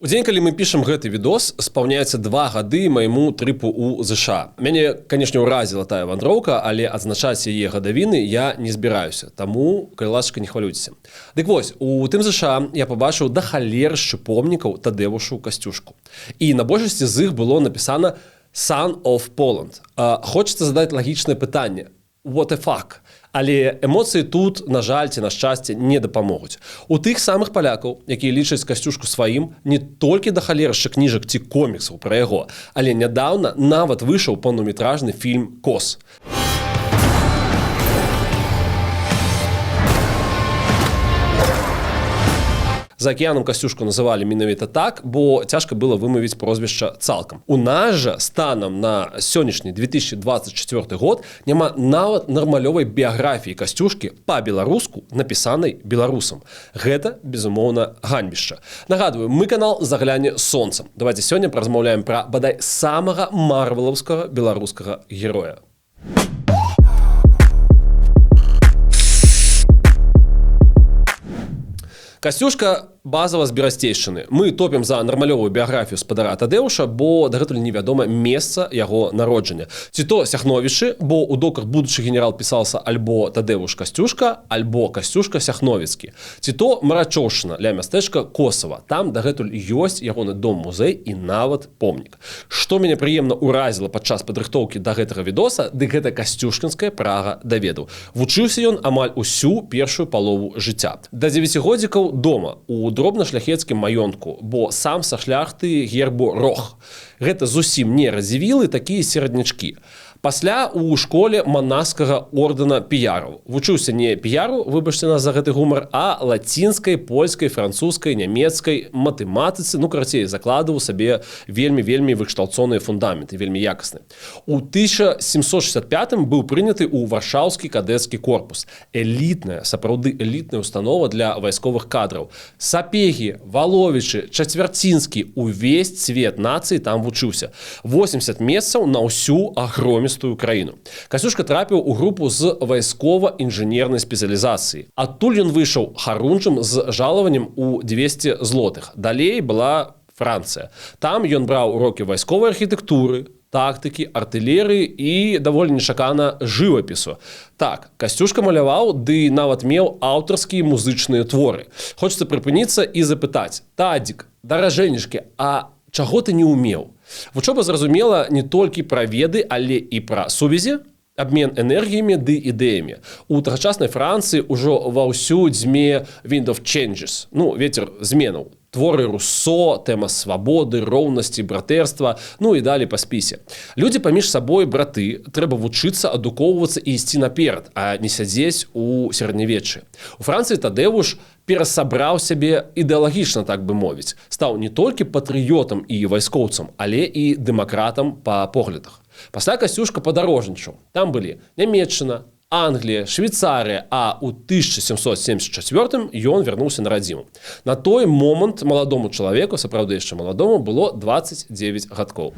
У дзень, калі мы пішам гэты відос, спаўняецца 2 гады майму трыпу ў ЗША. Мяне, канешне, ўразіла тая вандроўка, але адзначаць яе гадавіны я не збіраюся. Таму, калі ласка, не хвалюйцеся. Дык вось, у тым ЗША я пабачыў да халерышчы помнікаў Тадеушу Касцюшку. І на большасці з іх было напісана «Son of Poland». Хочацца задаць лагічнае пытанне. What the fuck? Але эмоцыі тут, на жаль, ці на шчасце, не дапамогуць. У тых самых палякаў, якія лічаць Касцюшку сваім, не толькі да халерышча кніжак ці коміксаў пра яго, але нядаўна нават выйшаў паўнаметражны фільм «Кос». За акіянам Касцюшку называлі менавіта так, бо цяжка было вымавіць прозвішча цалкам. У нас жа станам на сённяшні 2024 год няма нават нармалёвай біяграфіі Касцюшкі па-беларуску, напісанай беларусам. Гэта, безумоўна, ганьбішча. Нагадваю, мы канал «Загляне сонцам». Давайте сёння паразмаўляем пра, бадай, самага марвелаўскага беларускага героя. Касцюшка базава з Берасцейшчыны. Мы топім за нармалёвую біяграфію спадара Тадеуша, бо дагэтуль невядома месца яго народжання. Ці то Сяхновічы, бо ў доках будучы генерал пісаўся альбо Тадеуш Касцюшка, альбо Касцюшка Сяхновіцкі. Ці то Марачоўшчына, ля мястэчка Косава. Там дагэтуль ёсць ягоны дом-музей і нават помнік. Што мяне прыемна ўразіла падчас падрыхтоўкі да гэтага відоса, дык гэта касцюшкінская прага да ведаў. Вучыўся ён амаль усю першую палову жыцця. Да 9 годзікаў дома, у дробна-шляхецкім маёнтку, бо сам са шляхты гербу рог. Гэта зусім не радзівілы, такія сераднячкі. Пасля у школе манаскага ордэна піяраў. Вучыўся не піяру, выбачце нас за гэты гумар, а лацінскай, польскай, французскай, нямецкай матэматыцы, карацей, закладываў сабе вельмі выкшталцоныя фундаменты, вельмі якасныя. У 1765-м быў прыняты ў варшаўскі кадэцкі корпус. Элітная, сапраўды элітная установа для вайсковых кадраў. Сапегі, Валовічы, Чацвярцінскі, увесь цвет нацыі там вучыўся. 80 месцаў на ўсю агромістую краіну. Касцюшка трапіў у групу з вайскова-інжынернай спецыялізацыі. Адтуль ён выйшаў харунжым з жалаваннем у 200 злотых. Далей была Францыя. Там ён браў урокі вайсковай архітэктуры, тактыкі, артылерыі і даволі нечакана жывапісу. Так, Касцюшка маляваў, ды нават меў аўтарскія музычныя творы. Хочацца прыпыніцца і запытаць: «Тадзік, даражэнішкі, а чаго ты не ўмеў?» Вучоба зразумела не толькі пра веды, але і пра сувязі, абмен энергіямі ды ідэямі. У тагачаснай Францыі ўжо ваўсю дзьме «Wind of Changes», ветер зменаў. Творы Руссо, тэма свабоды, роўнасці, братэрства, і далей па спісе. Людзі паміж сабой браты, трэба вучыцца, адукоўвацца і ісці наперад, а не сядзець у сярэднявеччы. У Францыі Тадеуш перасабраў сябе ідэалагічна, так бы мовіць. Стаў не толькі патрыётам і вайскоўцам, але і дэмакратам па поглядах. Пасля Касцюшка падарожнічаў. Там былі Нямецчына, Англія, Швейцарія, а ў 1774 ён вярнуўся на радзіму. На той момант маладому чалавеку, сапраўды яшчэ маладому, было 29 гадкоў.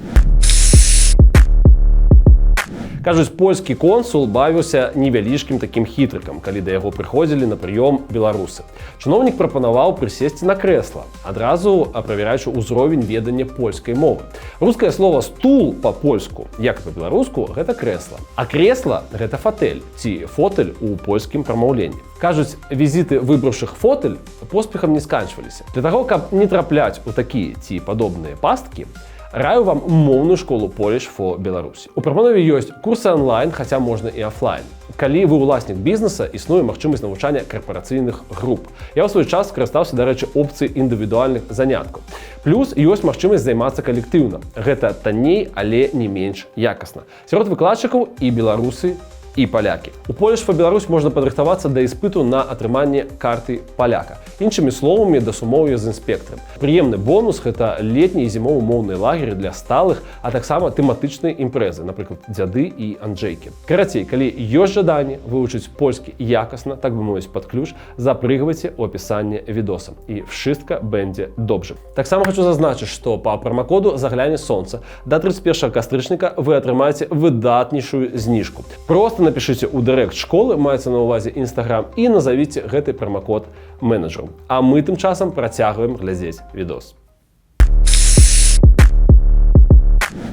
Кажуць, польскі консул бавіўся невялічкім такім хітрыкам, калі да яго прыходзілі на прыём беларусы. Чыноўнік прапанаваў прысесці на крэсла, адразу правяраючы ўзровень ведання польскай мовы. Рускае слова «стул» па-польску, як па-беларуску, гэта крэсла. А крэсла – гэта фатэль, ці фотэль у польскім прамаўленні. Кажуць, візіты выбраўшых фотэль поспехам не сканчваліся. Для таго, каб не трапляць у такія ці падобныя пасткі, раю вам моўную школу Polish for Беларусь. У прапанове ёсць курсы онлайн, хаця можна і офлайн. Калі вы ўласнік бізнеса, існуе магчымасць навучання карпарацыйных груп. Я ў свой час скарыстаўся, дарэчы, опцыі індывідуальных заняткаў. Плюс ёсць магчымасць займацца калектыўна. Гэта танней, але не менш якасна. Сярод выкладчыкаў і беларусы, і палякі. У Polish for Беларусь можна падрыхтавацца да іспыту на атрыманне карты паляка. Іншымі словамі, да сумоўя з інспектарам. Прыемны бонус – гэта летні і зімовы моўныя лагеры для сталых, а таксама тэматычныя імпрэзы, напрыклад, дзяды і Анджэйкі. Карацей, калі ёсць жаданне вывучыць польскі якасна, так бы мовіць, пад ключ, запрыгвайце ў апісанні відоса. І wszystko będzie dobrze. Таксама хочу зазначыць, што па прамакоду «Загляне сонца» да 31 кастрычніка вы атрымаеце выдатнейшую зніжку. Просто напишите ў дырэкт школы, маецца на ўвазе Instagram, і назовіце гэты промакод менеджеру. А мы тым часам працягваем глядзець відос.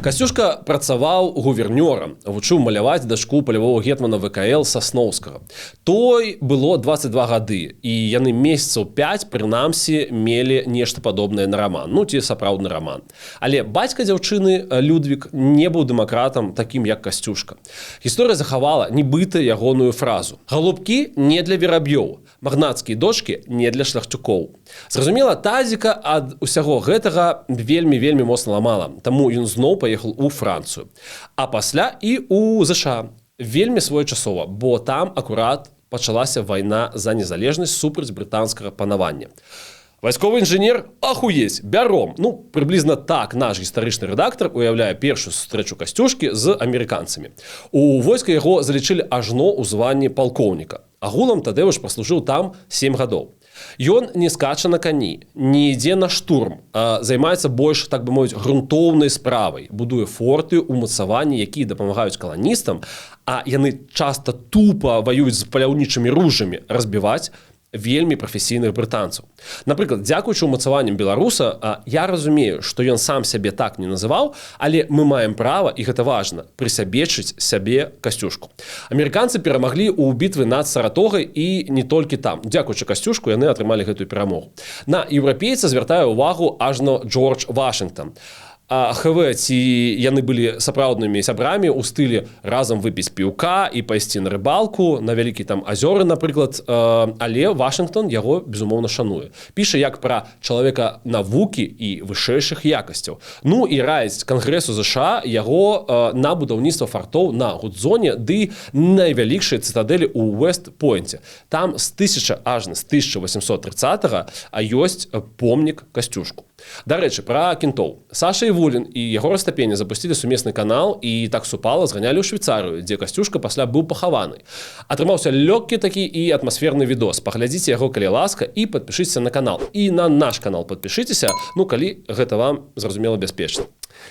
Касцюшка працаваў гувернёрам, вучыў маляваць дачку палявога гетмана ВКЛ Сасноўскага. Той было 22 гады, і яны месяцаў 5, прынамсі, мелі нешта падобнае на раман, ну ці сапраўдны раман. Але бацька дзяўчыны, Людвік, не быў дэмакратам такім, як Касцюшка. Гісторыя захавала нібыта ягоную фразу: «Галубкі не для вераб'ёў, магнацкія дочкі не для шляхцюкоў». Зразумела, тазіка ад усяго гэтага вельмі моцна ламала, таму ён зноў паехал у Францыю. А пасля і ў ЗША. Вельмі своечасова, бо там акурат пачалася вайна за незалежнасць супраць брытанскага панавання. Вайсковы інжынер, ахуець, бяром. Ну, прыблізна так наш гістарычны рэдактар уяўляе першую сустрэчу Касцюшкі з амерыканцамі. У войска яго залічылі ажно ў званні палкоўніка. Агулам Тадеуш праслужыў там 7 гадоў. Ён не скача на кані, не ідзе на штурм, а займаецца больш, так бы мовіць, грунтоўнай справай, будуе форты, умацаванні, якія дапамагаюць каланістам, а яны часта тупа ваююць з паляўнічымі ружамі, разбіваць вельмі прафесійных брытанцаў. Напрыклад, дзякуючы умацаванням беларуса, я разумею, што ён сам сябе так не называў, але мы маем права, і гэта важна, прысябечыць сябе Касцюшку. Амерыканцы перамаглі ў бітвы над Саратогай і не толькі там. Дзякуючы Касцюшку яны атрымалі гэтую перамогу. На еўрапейца звяртае ўвагу ажно Джордж Вашынгтон. ХВ, ці яны былі сапраўднымі сябрамі ў стылі разам выпіць піўка і пайсці на рыбалку, на вялікія там азёры, напрыклад, але Вашынгтон яго, безумоўна, шануе. Піша як пра чалавека навукі і вышэйшых якасцяў. Ну і раіць Кангрэсу ЗША яго на будаўніцтва фартоў на Гудзоне ды найвялікшай цытадэлі ў Уэст-Пойнце. Там з 1830-го ёсць помнік Касцюшку. Дарэчы, пра кентоў. Саша Івулін і яго Растапеня запусцілі сумесны канал і так супала зганялі ў Швейцарыю, дзе Касцюшка пасля быў пахаваны. Атрымаўся лёгкі такі і атмасферны відос. Паглядзіце яго, калі ласка, і падпішыцеся на канал. І на наш канал падпішыцеся, ну калі гэта вам, зразумела, бяспечна.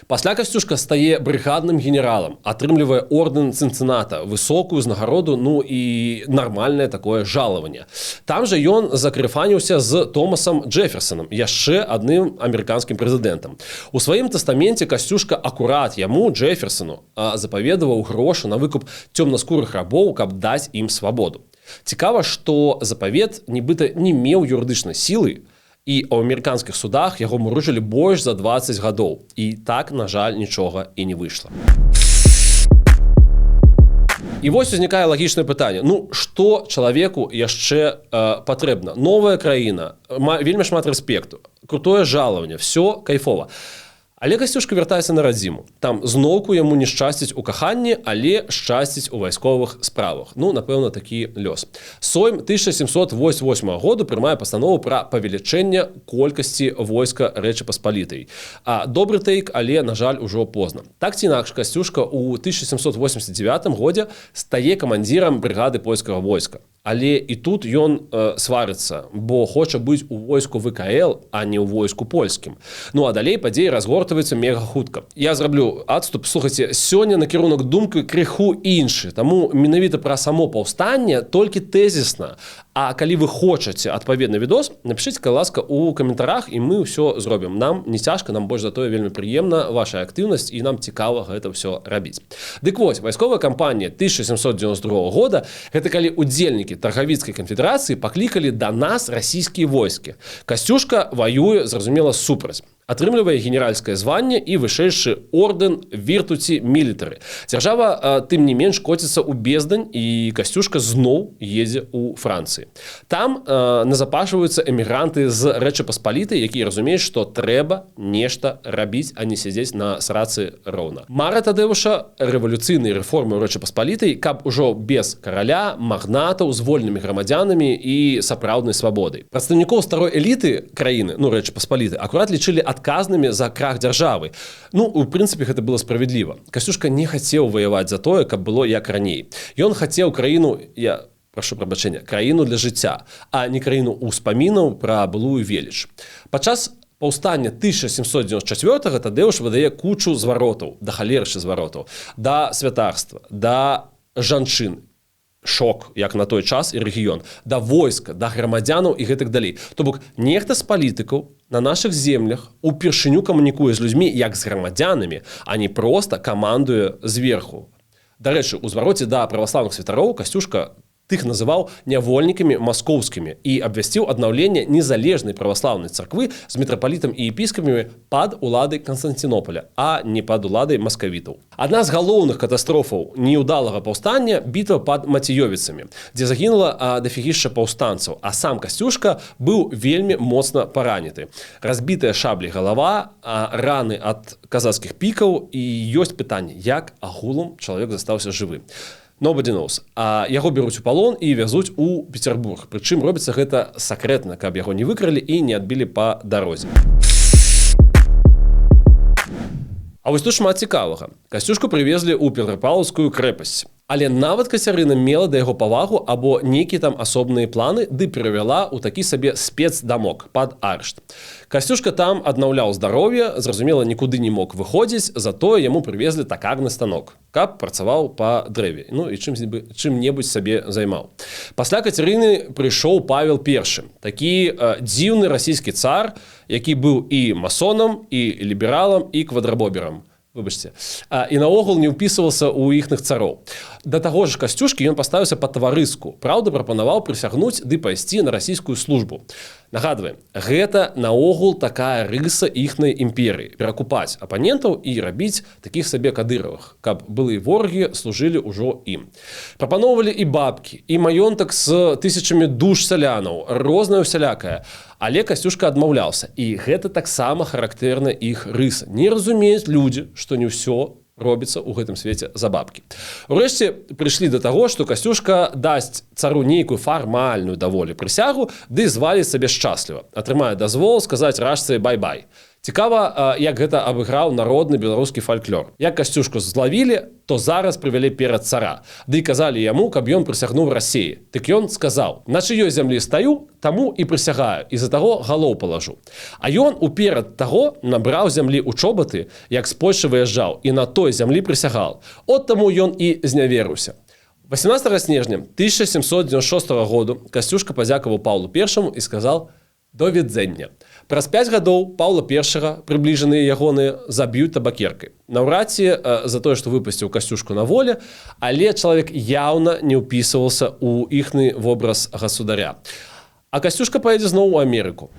Пасля Касцюшка стае брыгадным генералам, атрымлівае ордэн Цынцыната, высокую ўзнагароду, ну і нармальнае такое жалаванне. Там жа ён закрыфаніўся з Томасам Джэферсонам, яшчэ адным амерыканскім прэзідэнтам. У сваім тастаменце Касцюшка акурат яму, Джэферсону, запаведаваў грошы на выкуп цёмнаскурых рабоў, каб даць ім свабоду. Цікава, што запавет нібыта не меў юрыдычнай сілы, і ў амерыканскіх судах яго мурыжылі больш за 20 гадоў. І так, на жаль, нічога і не выйшла. І вось узнікае лагічнае пытанне. Ну, што чалавеку яшчэ патрэбна? Новая краіна, вельмі шмат рэспекту, крутое жалаванне, всё кайфова. Але Касцюшка вяртаецца на радзіму. Там зноўку яму не шчасціць у каханні, але шчасціць у вайсковых справах. Ну, напэўна, такі лёс. Сойм 1788 году прымае пастанову пра павелічэнне колькасці войска Рэчы Паспалітай. Добры тэйк, але, на жаль, ужо позна. Так ці інакш, Касцюшка ў 1789 годзе стае камандзірам брыгады польскага войска. Але і тут ён сварыцца, бо хоча быць у войску ВКЛ, а не ў войску польскім. Ну а далей падзеі разгортваюцца мега хутка. Я зраблю адступ. Слухайце, сёння накірунак думкі крыху іншы, таму менавіта пра само паўстанне толькі тэзісна. А калі вы хочаце адпаведны відос, напішыце, калі ласка, у каментарах, і мы ўсё зробім. Нам не цяжка, нам больш за тое вельмі прыемна ваша актыўнасць, і нам цікава гэта ўсё рабіць. Дык вось, вайсковая кампанія 1792 года гэта калі удзельнікі Таргавіцкай канфедэрацыі паклікалі да нас расійскія войскі. Касцюшка ваюе, зразумела, супраць. Атрымлівае генеральскае званне і вышэйшы ордэн Віртуці Мілітары. Дзяржава, тым не менш, коціцца ў бездань, і Касцюшка зноў едзе ў Францыі. Там назапашваюцца эмігранты з Рэчы Паспалітай, якія разумеюць, што трэба нешта рабіць, а не сядзець на срацы роўна. Мара Тадеуша – рэвалюцыйныя рэформы ў Рэчы Паспалітай, каб ужо без караля, магнатаў, з вольнымі грамадзянамі і сапраўднай свабодай. Прадстаўнікоў старой эліты краіны, ну Рэчы Паспалітай, акурат лічылі адказнымі за крах дзяржавы. Ну, у прынцыпе, гэта было справядліва. Касцюшка не хацеў ваяваць за тое, каб было як раней. Ён хацеў краіну, прашу прабачэння, краіну для жыцця, а не краіну ўспамінаў пра былую веліч. Падчас паўстання 1794-го Тадеуш выдае кучу зваротаў, да халерышы зваротаў, да святарства, да жанчын. шок, як на той час і рэгіён, да войска, да грамадзянаў і гэтак далей. То бок, нехта з палітыкаў на нашых землях упершыню камунікуе з людзьмі як з грамадзянамі, а не проста камандуе зверху. Дарэчы, у звароце да праваслаўных святароў Касцюшка тых называў нявольнікамі маскоўскімі і абвясціў аднаўленне незалежнай праваслаўнай царквы з мітрапалітам і епіскапамі пад уладай Канстанцінопаля, а не пад уладай маскавітаў. Адна з галоўных катастрофаў неўдалага паўстання – бітва пад Маціёвіцамі, дзе загінула дафігішча паўстанцаў, а сам Касцюшка быў вельмі моцна параніты. Разбітая шаблі галава, раны ад казацкіх пікаў, і ёсць пытанне, як агулам чалавек застаўся жывы. Nobody knows. А яго бяруць у палон і вязуць у Петербург. Прычым робіцца гэта сакрэтна, каб яго не выкралі і не адбілі па дарозе. А вось тут шмат цікавага. Касцюшку прывезлі ў Петропавлаўскую крэпасць. Але нават Кацярына мела да яго павагу або нейкія там асобныя планы, ды перавяла ў такі сабе спецдамок пад арышт. Касцюшка там аднаўляў здароўе, зразумела, нікуды не мог выходзіць, затое яму прывезлі такарны станок, каб працаваў па дрэве, ну і чым-небудзь сабе займаў. Пасля Кацярыны прыйшоў Павел I, такі дзіўны расійскі цар, які быў і масонам, і лібералам, і квадрабоберам. Выбачце. І наогул не ўпісваўся ў іхных цароў. Да таго ж Касцюшкі ён паставіўся па таварыску. Праўда, прапанаваў прысягнуць ды пайсці на расійскую службу. Нагадваем, гэта наогул такая рыса іхнай імперыі. Перакупаць апанентаў і рабіць такіх сабе кадыравых, каб былыя ворагі служылі ўжо ім. Прапаноўвалі і бабкі, і маёнтак з тысячамі душ сялянаў, рознае усялякае. Але Касцюшка адмаўляўся. І гэта таксама характэрна іх рыса. Не разумеюць людзі, што не ўсё робіцца ў гэтым свеце за бабкі. Урэшце прыйшлі да таго, што Касцюшка дасць цару нейкую фармальную даволі прысягу, ды зваліць сабе шчасліва. Атрымае дазвол сказаць рашцы бай-бай. Цікава, як гэта абыграў народны беларускі фальклор. Як Касцюшку злавілі, то зараз прывялі перад цара. Ды і казалі яму, каб ён прысягнуў Расіі. Дык ён сказаў: на чыёй зямлі стаю, таму і прысягаю, і за таго галоў палажу. А ён уперад таго набраў зямлі ў чобаты, як з Польшы выязджаў, і на той зямлі прысягал. От таму ён і зняверыўся. 18 снежня 1796 году Касцюшка падзякаваў Паўлу I і сказал: «До відзення». Праз 5 гадоў Паўла I, прыбліжаныя ягоныя, заб'юць табакеркай. Наўрад ці за тое, што выпусціў Касцюшку на воле, але чалавек яўна не ўпісваўся ў іхны вобраз государя. А Касцюшка паедзе зноў у Амерыку.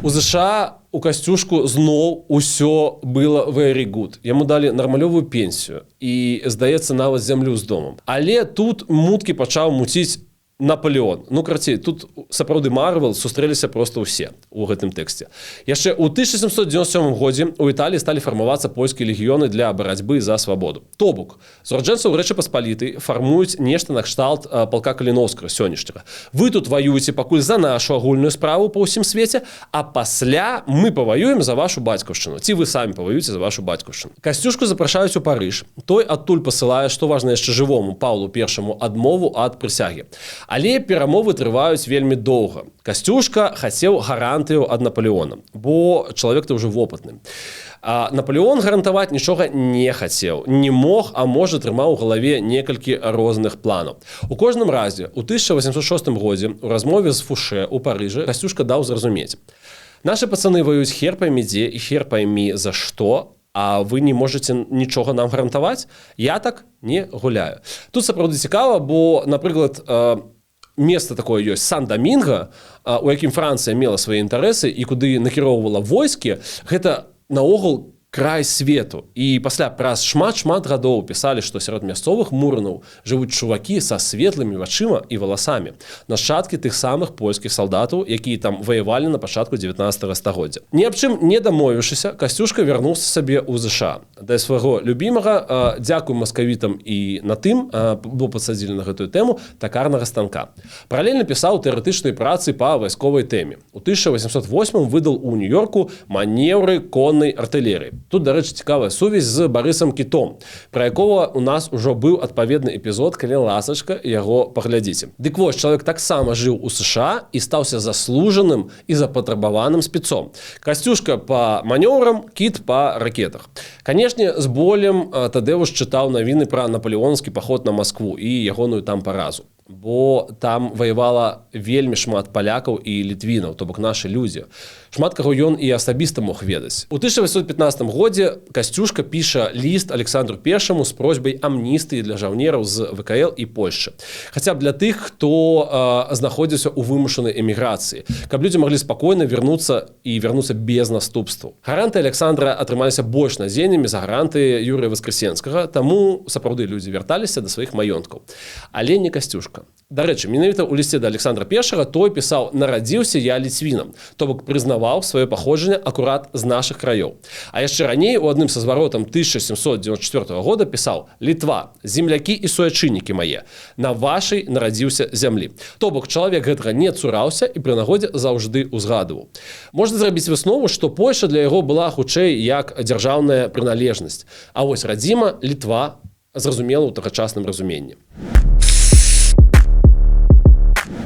У США у Касцюшку зноў усё было very good. Яму далі нармалёвую пенсію і, здаецца, нават зямлю з домам. Але тут муткі пачаў муціць Наполеон. Ну, карацей, тут сапраўды Марвел сустрэліся проста ўсе ў гэтым тэксце. Яшчэ ў 1797 годзе ў Італіі сталі фармавацца польскія легіёны для барацьбы за свабоду. То бок, з ураджэнцаў Рэчы Паспалітай фармуюць нешта накшталт палка Каліноўскага сённяшняга. Вы тут ваюеце пакуль за нашу агульную справу па ўсім свеце, а пасля мы паваюем за вашу бацькаўшчыну. Ці вы самі паваюеце за вашу бацькаўшчыну. Касцюшку запрашаюць у Парыж. Той адтуль пасылае, што важна яшчэ жывому Паўлу I, адмову ад прысягі. Але перамовы трываюць вельмі доўга. Касцюшка хацеў гарантыю ад Наполеона, бо чалавек-то ўжо вопытны. А Наполеон гарантаваць нічога не хацеў, не мог, а можа трымаў у галаве некалькі розных планаў. У кожным разе, у 1806 годзе у размове з Фуше ў Парыжы Касцюшка даў зразумець: «Нашы пацаны ваюць хер поймі дзе і хер поймі за што, а вы не можаце нічога нам гарантаваць? Я так не гуляю». Тут сапраўды цікава, бо, напрыклад, место такое ёсць Сан-Дамінга, у якім Францыя мела свае інтарэсы і куды накіроўвала войскі, гэта наогул край свету. І пасля праз шмат гадоў пісалі, што сярод мясцовых муранаў жывуць чувакі са светлымі вачыма і валасамі, нашчадкі тых самых польскіх салдатаў, якія там ваявалі на пачатку 19 стагоддзя. Ні аб чым не дамовіўшыся, Касцюшка вярнуўся сабе ў ЗША. Да свайго любімага, дзякуй маскавітам і на тым, бо падсадзілі на гэтую тэму, такарнага станка. Паралельна пісаў тэарэтычныя працы па вайсковай тэме. У 1808 выдал у Нью-Йорку манеўры коннай артылерыі. Тут, дарэчы, цікавая сувязь з Барысам Кітом, пра якога у нас ужо быў адпаведны эпізод, калі ласачка яго паглядзіце. Дык вось, чалавек таксама жыў у США і стаўся заслужаным і запатрабаваным спецом. Касцюшка па манёўрам, Кіт па ракетах. Канешне, з болем Тадэвуш чытаў навіны пра напалеонскі паход на Маскву і ягоную там паразу. Бо там ваявала вельмі шмат палякаў і літвінаў, то бок нашы людзі. Шмат каго ён і асабіста мог ведаць. У 1815 годзе Касцюшка піша ліст Александру I з просьбай амністыі для жаўнераў з ВКЛ і Польшчы. Хаця б для тых, хто знаходзіўся ў вымушанай эміграцыі, каб людзі маглі спакойна вярнуцца без наступстваў. Гаранты Александра атрымаліся больш назейнымі за гаранты Юрыя Воскресенскага, таму сапраўды людзі вярталіся да сваіх маёнткаў. Але не Касцюшка. Дарэчы, менавіта ў лісце да Александра I той пісаў: «Нарадзіўся я ліцвінам», то бок прызнаваў сваё паходжанне акурат з нашых краёў. А яшчэ раней у адным са зваротам 1794 года пісаў: «Літва, землякі і суайчыннікі мае, на вашай нарадзіўся зямлі». То бок чалавек гэтага не цураўся і пры нагодзе заўжды ўзгадываў. Можна зрабіць выснову, што Польшча для яго была хутчэй як дзяржаўная прыналежнасць, а вось радзіма Літва зразумела ў тагачасным разуменні.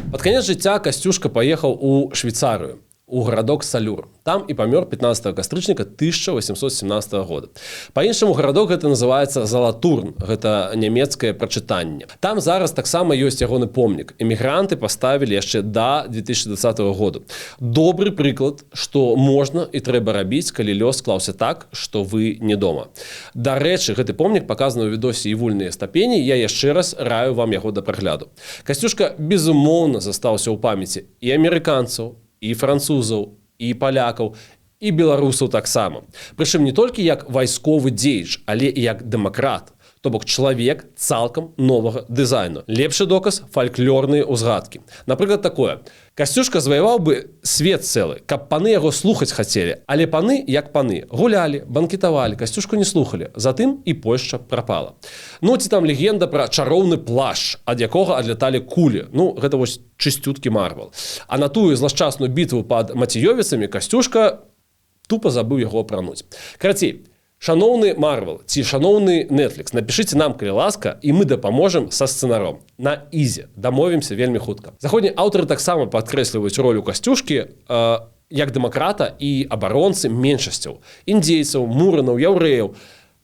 Пад канец жыцця Касцюшка паехаў у Швейцарыю, у гарадок Салюр. Там і памёр 15 кастрычніка 1817 года. Па-іншаму гарадок гэта называецца Залатурн, гэта нямецкае прачытанне. Там зараз таксама ёсць ягоны помнік. Эмігранты паставілі яшчэ да 2020 году. Добры прыклад, што можна і трэба рабіць, калі лёс склаўся так, што вы не дома. Дарэчы, гэты помнік паказаны ў відосе «І вольныя стапені», я яшчэ раз раю вам яго да прагляду. Касцюшка, безумоўна, застаўся ў памяці і амерыканцаў, і французаў, і палякаў, і беларусаў таксама. Прычым не толькі як вайсковы дзеяч, але і як дэмакрат. То бок чалавек цалкам новага дызайну. Лепшы доказ – фальклорныя ўзгадкі. Напрыклад, такое. Касцюшка заваяваў бы свет цэлы, каб паны яго слухаць хацелі. Але паны, як паны, гулялі, банкетавалі, Касцюшку не слухалі. Затым і Польшча прапала. Ну, ці там легенда пра чароўны плашч, ад якога адляталі кулі. Ну, гэта вось чысцюткі Марвел. А на тую злашчасную бітву пад Маціёвіцамі Касцюшка тупа забыў яго апрануць. Карацей, шаноўны Марвел ці шаноўны Netflix, напішыце нам, калі ласка, і мы дапаможам са сцэнаром. На ізе. Дамовімся вельмі хутка. Заходнія аўтары таксама падкрэсліваюць ролю Касцюшкі як дэмакрата і абаронцы меншасцяў. Індзейцаў, муранаў, яўрэяў.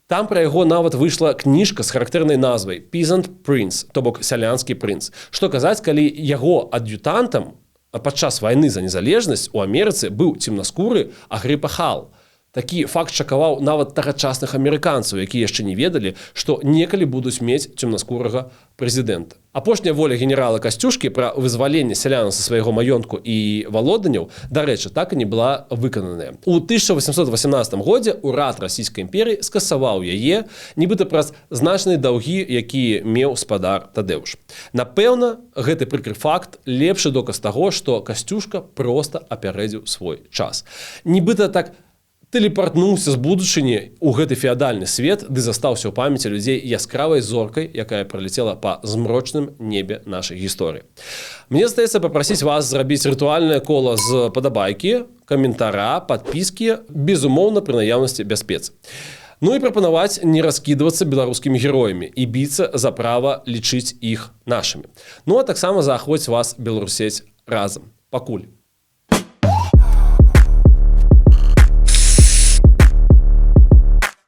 Там пра яго нават выйшла кніжка з характэрнай назвай «Peasant Prince», то бок сялянскі прынц. Што казаць, калі яго ад'ютантам падчас вайны за незалежнасць у Амерыцы быў цемнаскуры Агрыпа Хал. Такі факт шакаваў нават тагачасных амерыканцаў, якія яшчэ не ведалі, што некалі будуць мець цёмнаскурага прэзідэнта. Апошняя воля генерала Касцюшкі пра вызваленне сялян са свайго маёнтку і валоданняў, дарэчы, так і не была выкананая. У 1818 годзе ўрад расійскай імперыі скасаваў яе, нібыта праз значныя даўгі, якія меў спадар Тадэуш. Напэўна, гэты прыкры факт лепшы доказ таго, што Касцюшка проста апярэдзіў свой час. Нібыта так тэлепартнуўся з будучыні ў гэты феадальны свет, ды застаўся ў памяці людзей яскравай зоркай, якая праляцела па змрочным небе нашай гісторыі. Мне здаецца папрасіць вас зрабіць рытуальнае кола з падабайкі, каментара, падпіскі, безумоўна, пры наяўнасці бяспецы. Ну і прапанаваць не раскідвацца беларускімі героямі і біцца за права лічыць іх нашымі. Ну а таксама заахвоць вас беларусець разам. Пакуль.